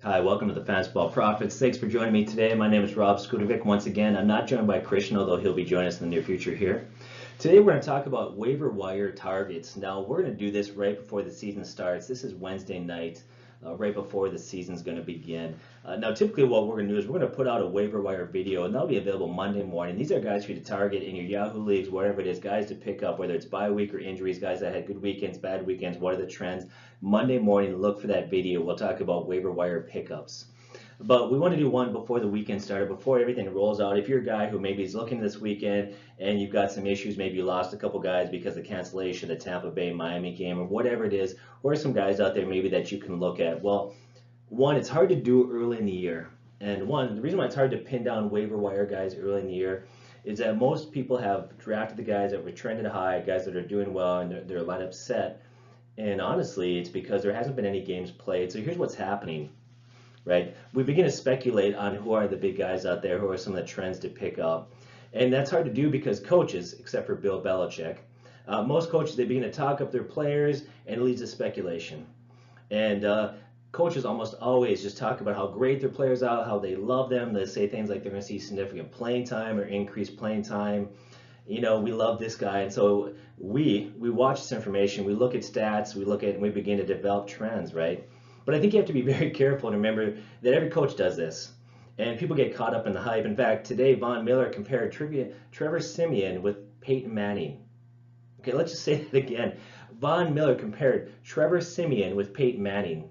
Hi, welcome to the Fastball Profits. Thanks for joining me today. My name is Rob Skudovic. Once again, I'm not joined by Christian, although he'll be joining us in the near future here. Today we're going to talk about waiver wire targets. Now we're going to do this right before the season starts. This is Wednesday night, right before the season's going to begin. Now typically what we're going to do is we're going to put out a waiver wire video, and that'll be available Monday morning. These are guys for you to target in your Yahoo leagues, whatever it is, guys to pick up, whether it's bye week or injuries, guys that had good weekends, bad weekends, what are the trends. Monday morning, look for that video. We'll talk about waiver wire pickups. But we want to do one before the weekend started, before everything rolls out. If you're a guy who maybe is looking this weekend and you've got some issues, maybe you lost a couple guys because of the cancellation of the Tampa Bay Miami game or whatever it is, or some guys out there maybe that you can look at. Well, one, it's hard to do early in the year. And one, the reason why it's hard to pin down waiver wire guys early in the year is that most people have drafted the guys that were trended high, guys that are doing well, and their lineup set. And honestly, it's because there hasn't been any games played. So here's what's happening. Right? We begin to speculate on who are the big guys out there, who are some of the trends to pick up. And that's hard to do because coaches, except for Bill Belichick, most coaches, they begin to talk up their players and it leads to speculation. And coaches almost always just talk about how great their players are, how they love them. They say things like they're going to see significant playing time or increased playing time. You know, we love this guy. And so we watch this information, we look at stats, we look at, and we begin to develop trends, right? But I think you have to be very careful and remember that every coach does this. And people get caught up in the hype. In fact, today Von Miller compared Trevor Siemian with Peyton Manning. Okay, let's just say that again. Von Miller compared Trevor Siemian with Peyton Manning.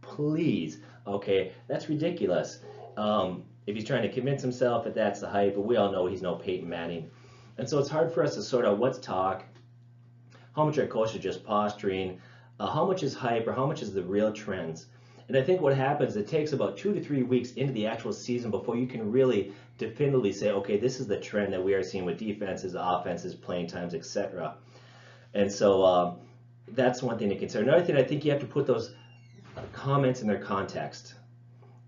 Please. Okay, that's ridiculous. If he's trying to convince himself that that's the hype, but we all know he's no Peyton Manning. And so it's hard for us to sort out what's talk, how much our coach is just posturing, how much is hype or how much is the real trends. And I think what happens, it takes about 2 to 3 weeks into the actual season before you can really definitively say, okay, this is the trend that we are seeing with defenses, offenses, playing times, etc. And so that's one thing to consider. Another thing, I think you have to put those comments in their context.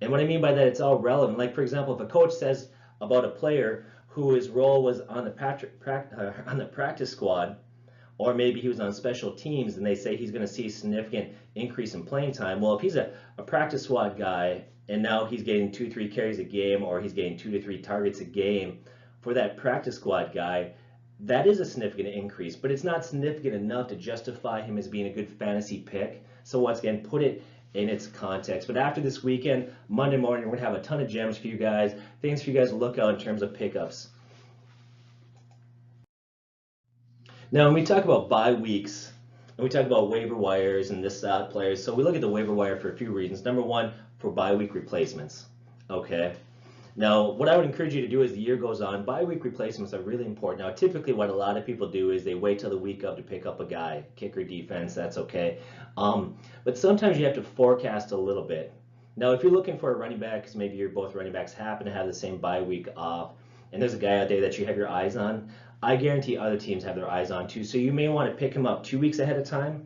And what I mean by that, it's all relevant. Like, for example, if a coach says about a player who his role was on the practice squad, or maybe he was on special teams and they say he's going to see a significant increase in playing time. Well, if he's a practice squad guy and now he's getting 2-3 carries a game or he's getting 2 to 3 targets a game for that practice squad guy, that is a significant increase, but it's not significant enough to justify him as being a good fantasy pick. So once again, put it in its context. But after this weekend, Monday morning, we're going to have a ton of gems for you guys, things for you guys to look out in terms of pickups. Now, when we talk about bye weeks, and we talk about waiver wires and this players, so we look at the waiver wire for a few reasons. Number one, for bye week replacements. Okay. Now, what I would encourage you to do as the year goes on, bye week replacements are really important. Now, typically what a lot of people do is they wait till the week of to pick up a guy, kicker, defense, that's okay. But sometimes you have to forecast a little bit. Now, if you're looking for a running back, because maybe your both running backs happen to have the same bye week off, and there's a guy out there that you have your eyes on, I guarantee other teams have their eyes on too. So you may want to pick him up 2 weeks ahead of time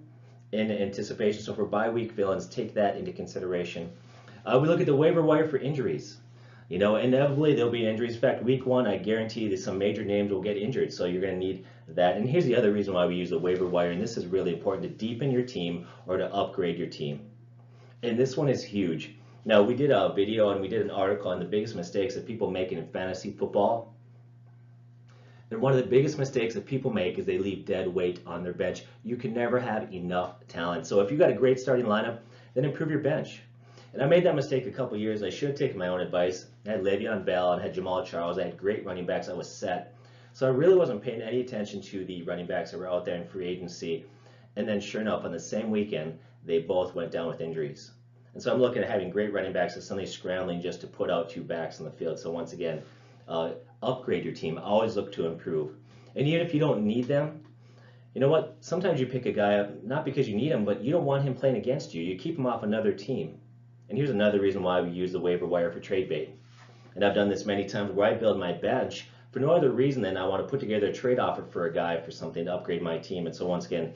in anticipation. So for bye week villains, take that into consideration. We look at the waiver wire for injuries. You know, inevitably there'll be injuries. In fact, week 1, I guarantee that some major names will get injured. So you're going to need that. And here's the other reason why we use the waiver wire. And this is really important to deepen your team or to upgrade your team. And this one is huge. Now, we did a video and we did an article on the biggest mistakes that people make in fantasy football. And one of the biggest mistakes that people make is they leave dead weight on their bench. You can never have enough talent. So if you've got a great starting lineup, then improve your bench. And I made that mistake a couple years. I should have taken my own advice. I had Le'Veon Bell and had Jamal Charles. I had great running backs. I was set. So I really wasn't paying any attention to the running backs that were out there in free agency. And then sure enough, on the same weekend, they both went down with injuries. And so I'm looking at having great running backs and suddenly scrambling just to put out 2 backs on the field. So once again, upgrade your team. Always look to improve. And even if you don't need them, you know what? Sometimes you pick a guy up, not because you need him, but you don't want him playing against you. You keep him off another team. And here's another reason why we use the waiver wire for trade bait. And I've done this many times where I build my bench for no other reason than I want to put together a trade offer for a guy for something to upgrade my team. And so once again,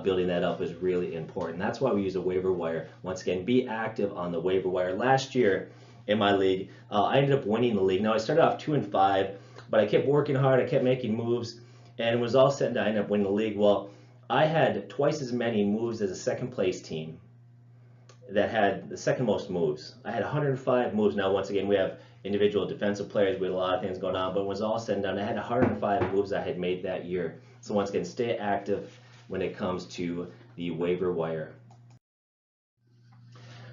building that up is really important. That's why we use a waiver wire. Once again, be active on the waiver wire. Last year, in my league, I ended up winning the league. Now I started off 2-5, but I kept working hard, I kept making moves, and it was all set and I ended up winning the league. Well, I had twice as many moves as a second place team. that had the second most moves. I had 105 moves. Now, once again, we have individual defensive players. We had a lot of things going on, but when it was all said and done, I had 105 moves I had made that year. So once again, stay active when it comes to the waiver wire.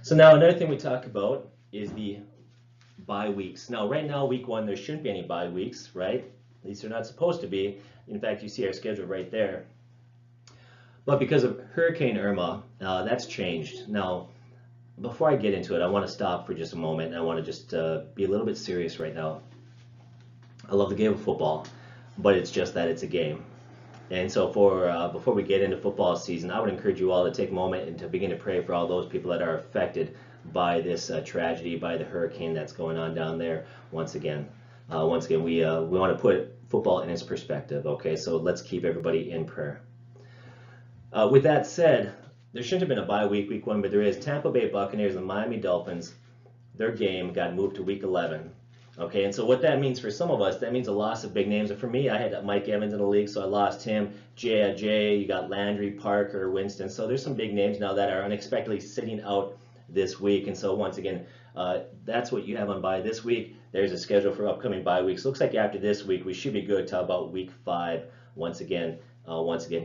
So now another thing we talk about is the bye weeks. Now, right now, week 1, there shouldn't be any bye weeks, right? At least they're not supposed to be. In fact, you see our schedule right there. But because of Hurricane Irma, that's changed. Now, before I get into it, I want to stop for just a moment. I want to just be a little bit serious right now. I love the game of football, but it's just that it's a game. And so before we get into football season, I would encourage you all to take a moment and to begin to pray for all those people that are affected by this tragedy, by the hurricane that's going on down there. Once again, we want to put football in its perspective. Okay, so let's keep everybody in prayer. With that said, there shouldn't have been a bye week 1, but there is. Tampa Bay Buccaneers and Miami Dolphins, their game got moved to week 11. Okay, and so what that means for some of us, that means a loss of big names. And for me, I had Mike Evans in the league, so I lost him. Jay, you got Landry, Parker, Winston. So there's some big names now that are unexpectedly sitting out this week. And so once again, that's what you have on bye this week. There's a schedule for upcoming bye weeks. Looks like after this week, we should be good till about week 5. Once again,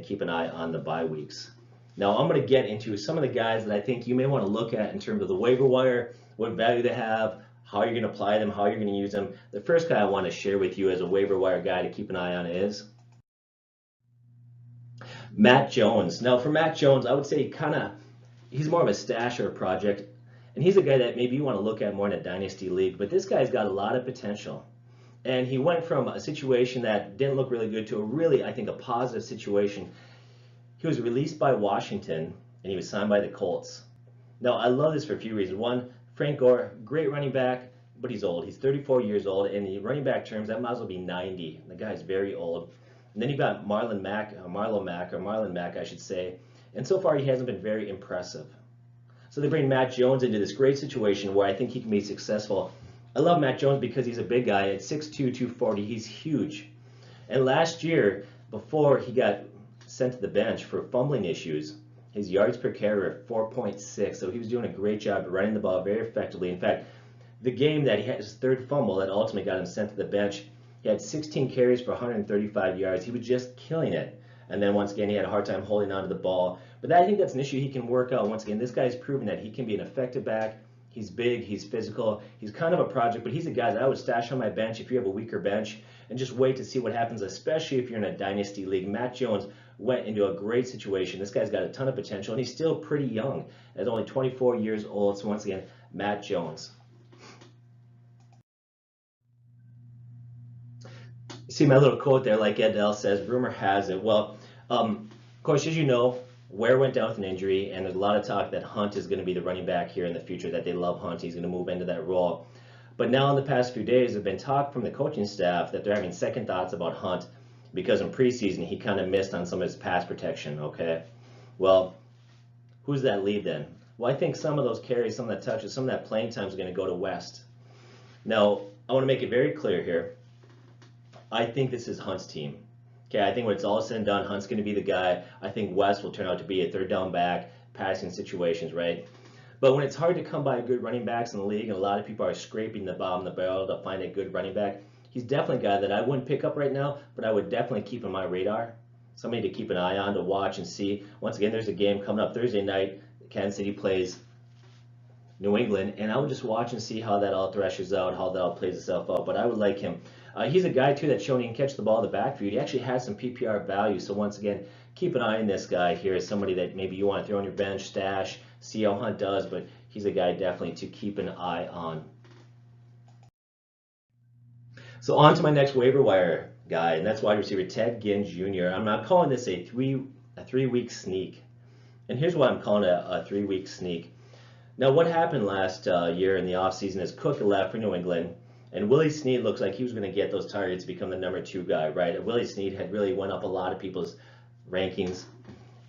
keep an eye on the bye weeks. Now, I'm going to get into some of the guys that I think you may want to look at in terms of the waiver wire, what value they have, how you're going to apply them, how you're going to use them. The first guy I want to share with you as a waiver wire guy to keep an eye on is Matt Jones. Now, for Matt Jones, I would say he's more of a stash or a project, and he's a guy that maybe you want to look at more in a dynasty league, but this guy's got a lot of potential. And he went from a situation that didn't look really good to a really, I think, a positive situation. He was released by Washington, and he was signed by the Colts. Now, I love this for a few reasons. One, Frank Gore, great running back, but he's old. He's 34 years old. In the running back terms, that might as well be 90. The guy's very old. And then you got Marlon Mack, I should say. And so far, he hasn't been very impressive. So they bring Matt Jones into this great situation where I think he can be successful. I love Matt Jones because he's a big guy. At 6'2", 240, he's huge. And last year, before he got sent to the bench for fumbling issues, his yards per carry are 4.6, so he was doing a great job running the ball very effectively. In fact, the game that he had his third fumble that ultimately got him sent to the bench, he had 16 carries for 135 yards. He was just killing it. And then once again, he had a hard time holding onto the ball. But I think that's an issue he can work out. Once again, this guy's proven that he can be an effective back. He's big, he's physical, he's kind of a project, but he's a guy that I would stash on my bench if you have a weaker bench and just wait to see what happens, especially if you're in a dynasty league. Matt Jones went into a great situation. This guy's got a ton of potential, and he's still pretty young at only 24 years old. So once again, Matt Jones. You see my little quote there, like Edel says, rumor has it. Well, of course, as you know, Ware went down with an injury, and there's a lot of talk that Hunt is going to be the running back here in the future, that they love Hunt. He's going to move into that role. But now in the past few days, there's been talk from the coaching staff that they're having second thoughts about Hunt because in preseason, he kind of missed on some of his pass protection, okay? Well, who's that lead then? Well, I think some of those carries, some of that touches, some of that playing time is going to go to West. Now, I want to make it very clear here. I think this is Hunt's team. Okay, I think when it's all said and done, Hunt's going to be the guy. I think West will turn out to be a third down back, passing situations, right? But when it's hard to come by good running backs in the league, and a lot of people are scraping the bottom of the barrel to find a good running back, he's definitely a guy that I wouldn't pick up right now, but I would definitely keep on my radar. Somebody to keep an eye on, to watch and see. Once again, there's a game coming up Thursday night. Kansas City plays New England, and I would just watch and see how that all threshes out, how that all plays itself out. But I would like him. He's a guy, too, that's shown he can catch the ball in the backfield. He actually has some PPR value. So once again, keep an eye on this guy here as somebody that maybe you want to throw on your bench, stash, see how Hunt does. But he's a guy definitely to keep an eye on. So on to my next waiver wire guy, and that's wide receiver Ted Ginn Jr. I'm not calling this a three-week sneak. And here's why I'm calling it a 3-week sneak. Now, what happened last year in the offseason is Cook left for New England, and Willie Snead looks like he was going to get those targets to become the number 2 guy, right? Willie Snead had really went up a lot of people's rankings,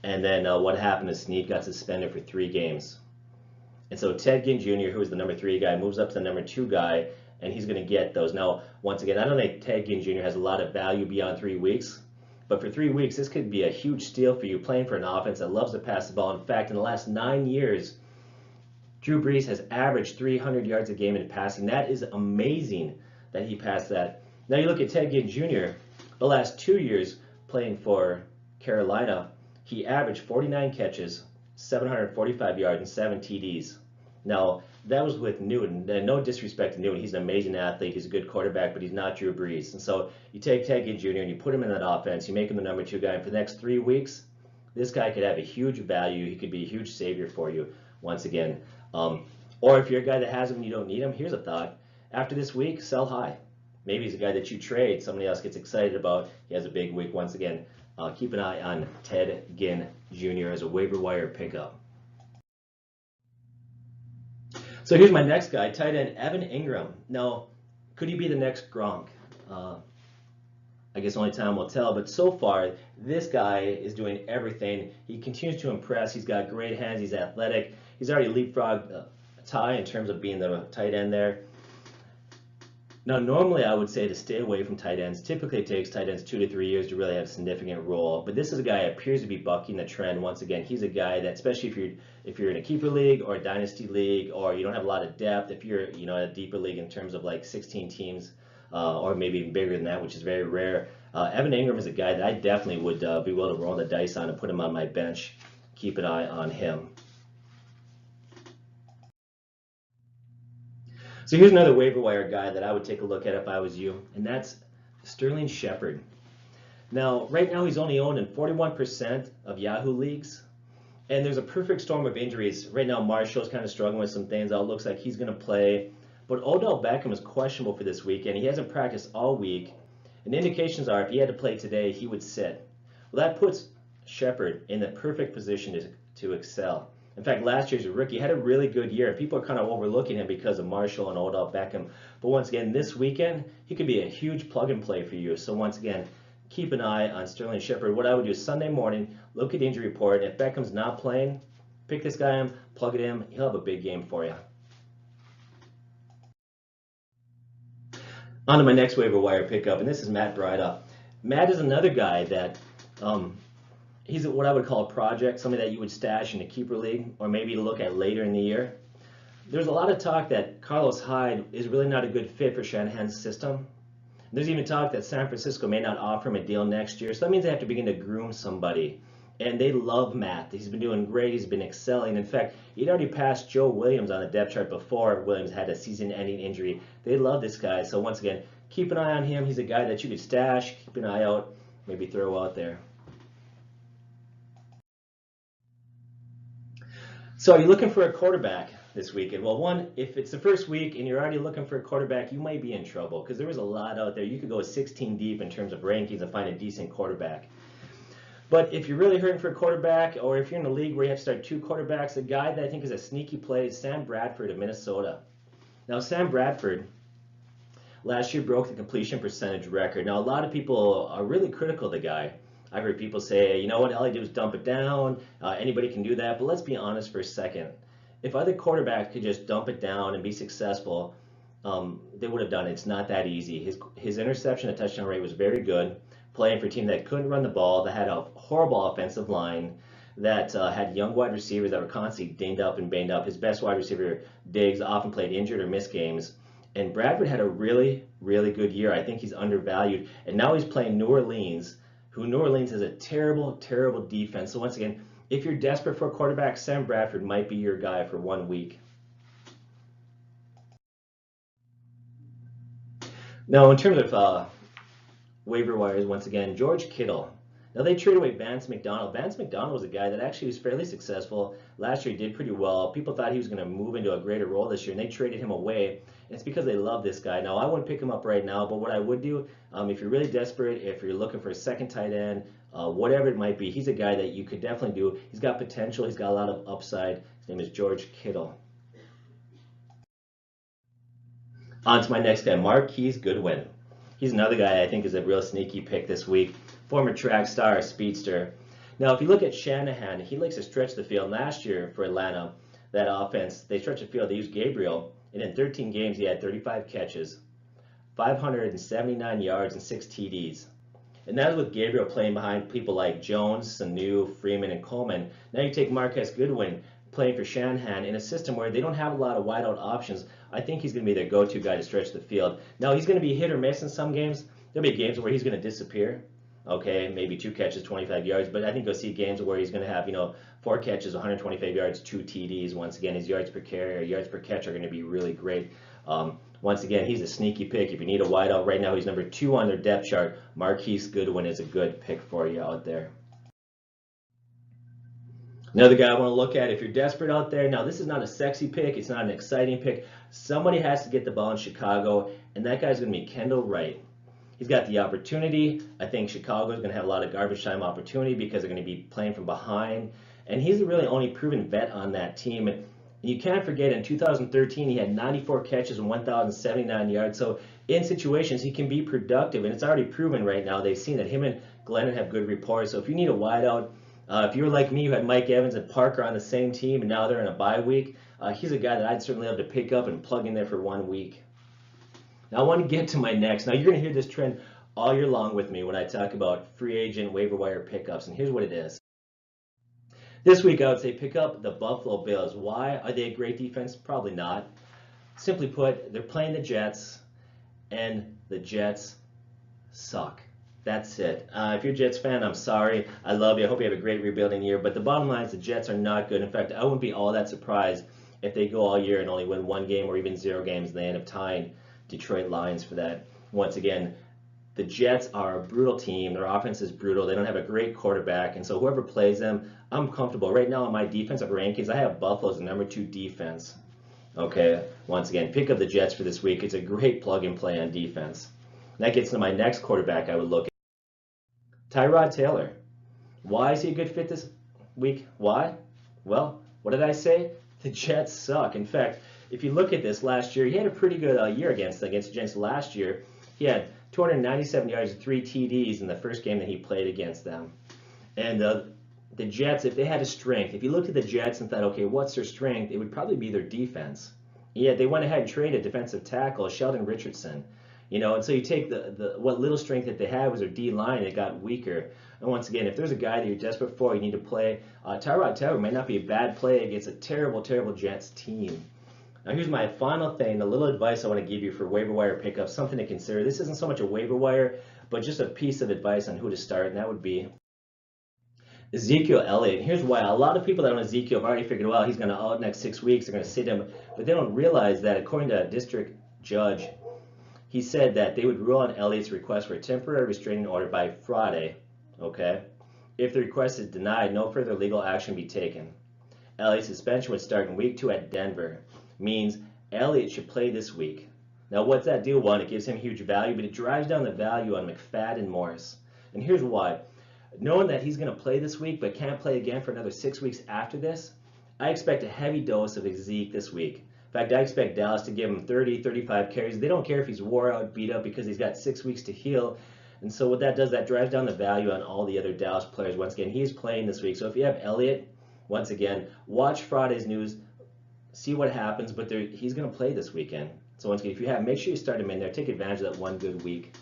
and then what happened is Snead got suspended for 3 games. And so Ted Ginn Jr., who was the number 3 guy, moves up to the number 2 guy, and he's going to get those. Now, once again, I don't think Ted Ginn Jr. has a lot of value beyond 3 weeks, but for 3 weeks, this could be a huge steal for you playing for an offense that loves to pass the ball. In fact, in the last 9 years, Drew Brees has averaged 300 yards a game in passing. That is amazing that he passed that. Now you look at Ginn Jr., the last 2 years playing for Carolina, he averaged 49 catches, 745 yards, and 7 TDs. Now, that was with Newton. No disrespect to Newton. He's an amazing athlete. He's a good quarterback, but he's not Drew Brees. And so you take Ginn Jr. and you put him in that offense. You make him the number 2 guy. And for the next 3 weeks, this guy could have a huge value. He could be a huge savior for you once again. Or if you're a guy that has him and you don't need him, here's a thought. After this week, sell high. Maybe he's a guy that you trade. Somebody else gets excited about. He has a big week once again. Keep an eye on Ginn Jr. as a waiver wire pickup. So here's my next guy, tight end Evan Engram. Now, could he be the next Gronk? I guess only time will tell, but so far, this guy is doing everything. He continues to impress. He's got great hands. He's athletic. He's already leapfrogged Ty in terms of being the tight end there. Now, normally I would say to stay away from tight ends. Typically, it takes tight ends 2 to 3 years to really have a significant role. But this is a guy who appears to be bucking the trend. Once again, he's a guy that, especially if you're in a keeper league or a dynasty league, or you don't have a lot of depth, if you're in a deeper league in terms of like 16 teams, or maybe even bigger than that, which is very rare. Evan Engram is a guy that I definitely would be willing to roll the dice on and put him on my bench. Keep an eye on him. So here's another waiver wire guy that I would take a look at if I was you, and that's Sterling Shepard. Now, right now he's only owned in 41% of Yahoo leagues, and there's a perfect storm of injuries. Right now Marshall's kind of struggling with some things. It looks like he's going to play, but Odell Beckham is questionable for this weekend. He hasn't practiced all week, and indications are if he had to play today, he would sit. Well, that puts Shepard in the perfect position to excel. In fact, last year's rookie had a really good year. People are kind of overlooking him because of Marshall and Odell Beckham. But once again, this weekend, he could be a huge plug and play for you. So once again, keep an eye on Sterling Shepard. What I would do is Sunday morning, look at the injury report. If Beckham's not playing, pick this guy in, plug it in. He'll have a big game for you. On to my next waiver wire pickup, and this is Matt Breida. Matt is another guy that he's what I would call a project, something that you would stash in a keeper league or maybe look at later in the year. There's a lot of talk that Carlos Hyde is really not a good fit for Shanahan's system. There's even talk that San Francisco may not offer him a deal next year, so that means they have to begin to groom somebody. And they love Matt. He's been doing great. He's been excelling. In fact, he'd already passed Joe Williams on the depth chart before Williams had a season-ending injury. They love this guy. So once again, keep an eye on him. He's a guy that you could stash, keep an eye out, maybe throw out there. So are you looking for a quarterback this weekend? Well, one, if it's the first week and you're already looking for a quarterback, you might be in trouble because there was a lot out there. You could go 16 deep in terms of rankings and find a decent quarterback. But if you're really hurting for a quarterback, or if you're in a league where you have to start 2 quarterbacks, the guy that I think is a sneaky play is Sam Bradford of Minnesota. Now, Sam Bradford last year broke the completion percentage record. Now, a lot of people are really critical of the guy. I've heard people say, you know what, all I do is dump it down. Anybody can do that. But let's be honest for a second. If other quarterbacks could just dump it down and be successful, they would have done it. It's not that easy. His interception and touchdown rate was very good. Playing for a team that couldn't run the ball, that had a horrible offensive line, that had young wide receivers that were constantly dinged up and banged up. His best wide receiver, Diggs, often played injured or missed games. And Bradford had a really, really good year. I think he's undervalued. And now he's playing New Orleans, who New Orleans has a terrible, terrible defense. So once again, if you're desperate for a quarterback, Sam Bradford might be your guy for 1 week. Now, in terms of waiver wires, once again, George Kittle. Now, they traded away Vance McDonald. Vance McDonald was a guy that actually was fairly successful. Last year, he did pretty well. People thought he was going to move into a greater role this year, and they traded him away. And it's because they love this guy. Now, I wouldn't pick him up right now, but what I would do, if you're really desperate, if you're looking for a second tight end, whatever it might be, he's a guy that you could definitely do. He's got potential. He's got a lot of upside. His name is George Kittle. On to my next guy, Marquise Goodwin. He's another guy I think is a real sneaky pick this week. Former track star, speedster. Now, if you look at Shanahan, he likes to stretch the field. Last year for Atlanta, that offense, they stretched the field. They used Gabriel, and in 13 games, he had 35 catches, 579 yards, and 6 TDs. And that was with Gabriel playing behind people like Jones, Sanu, Freeman, and Coleman. Now you take Marquise Goodwin, playing for Shanahan in a system where they don't have a lot of wideout options. I think he's going to be their go-to guy to stretch the field. Now, he's going to be hit or miss in some games. There'll be games where he's going to disappear. Okay, maybe 2 catches, 25 yards, but I think you'll see games where he's going to have, 4 catches, 125 yards, 2 TDs. Once again, his yards per carry or yards per catch are going to be really great. Once again, he's a sneaky pick. If you need a wideout right now, he's number 2 on their depth chart. Marquise Goodwin is a good pick for you out there. Another guy I want to look at if you're desperate out there. Now, this is not a sexy pick. It's not an exciting pick. Somebody has to get the ball in Chicago, and that guy's going to be Kendall Wright. He's got the opportunity. I think Chicago is going to have a lot of garbage time opportunity because they're going to be playing from behind. And he's the really only proven vet on that team. And you can't forget, in 2013, he had 94 catches and 1,079 yards. So in situations, he can be productive. And it's already proven right now. They've seen that him and Glennon have good rapport. So if you need a wideout, if you were like me, you had Mike Evans and Parker on the same team, and now they're in a bye week, he's a guy that I'd certainly love to pick up and plug in there for 1 week. Now, I want to get to my next. Now, you're going to hear this trend all year long with me when I talk about free agent waiver wire pickups, and here's what it is. This week, I would say pick up the Buffalo Bills. Why? Are they a great defense? Probably not. Simply put, they're playing the Jets, and the Jets suck. That's it. If you're a Jets fan, I'm sorry. I love you. I hope you have a great rebuilding year. But the bottom line is the Jets are not good. In fact, I wouldn't be all that surprised if they go all year and only win 1 game or even 0 games, and they end up tying Detroit Lions for that. Once again, the Jets are a brutal team. Their offense is brutal. They don't have a great quarterback, and so whoever plays them, I'm comfortable. Right now in my defensive rankings, I have Buffalo as the number 2 defense. Okay, once again, pick up the Jets for this week. It's a great plug-and-play on defense. And that gets to my next quarterback I would look at. Tyrod Taylor. Why is he a good fit this week? Why? Well, what did I say? The Jets suck. In fact, if you look at this last year, he had a pretty good year against the Jets last year. He had 297 yards and 3 TDs in the first game that he played against them. And the Jets, if they had a strength, if you looked at the Jets and thought, okay, what's their strength? It would probably be their defense. Yet they went ahead and traded defensive tackle Sheldon Richardson. And so you take what little strength that they had was their D-line, and it got weaker. And once again, if there's a guy that you're desperate for, you need to play. Tyrod Taylor might not be a bad play against a terrible, terrible Jets team. Now here's my final thing, the little advice I want to give you for waiver wire pickups, something to consider. This isn't so much a waiver wire, but just a piece of advice on who to start, and that would be Ezekiel Elliott. Here's why. A lot of people that own Ezekiel have already figured, well, he's going to out next 6 weeks, they're going to sit him, but they don't realize that according to a district judge, he said that they would rule on Elliott's request for a temporary restraining order by Friday, okay? If the request is denied, no further legal action be taken. Elliott's suspension would start in week 2 at Denver. Means Elliott should play this week. Now, what's that deal? One, it gives him huge value, but it drives down the value on McFadden and Morris. And here's why. Knowing that he's going to play this week but can't play again for another 6 weeks after this, I expect a heavy dose of Zeke this week. In fact, I expect Dallas to give him 30, 35 carries. They don't care if he's wore out, beat up, because he's got 6 weeks to heal. And so what that does, that drives down the value on all the other Dallas players. Once again, he's playing this week. So if you have Elliott, once again, watch Friday's news, see what happens, but he's going to play this weekend. So once again, if you have, make sure you start him in there. Take advantage of that 1 good week.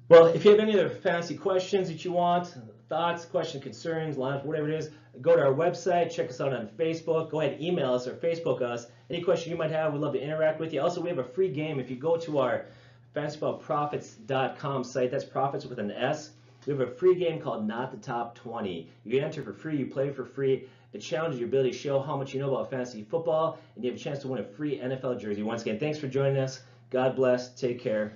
Well, if you have any other fantasy questions that you want, thoughts, questions, concerns, lineups, whatever it is, go to our website, check us out on Facebook, go ahead and email us or Facebook us. Any question you might have, we'd love to interact with you. Also, we have a free game. If you go to our fantasyfootballprofits.com site, that's profits with an S, we have a free game called Not the Top 20. You enter for free, you play for free. It challenges your ability to show how much you know about fantasy football, and you have a chance to win a free NFL jersey. Once again, thanks for joining us. God bless. Take care.